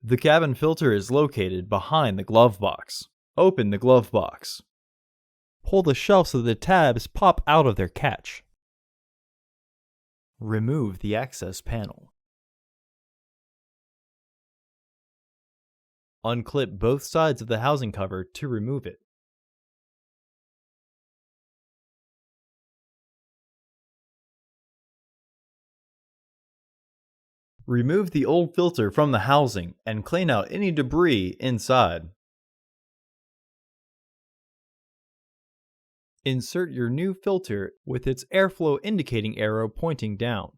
The cabin filter is located behind the glove box. Open the glove box. Pull the shelf so the tabs pop out of their catch. Remove the access panel. Unclip both sides of the housing cover to remove it. Remove the old filter from the housing and clean out any debris inside. Insert your new filter with its airflow indicating arrow pointing down.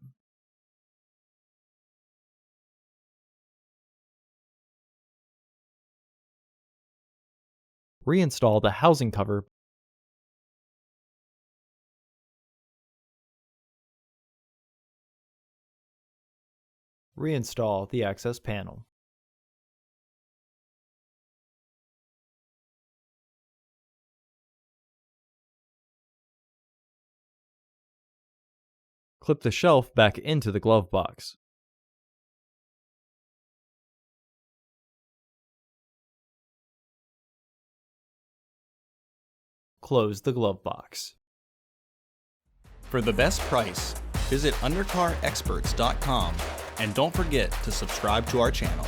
Reinstall the housing cover. Reinstall the access panel. Clip the shelf back into the glove box. Close the glove box. For the best price, visit undercarexperts.com and don't forget to subscribe to our channel.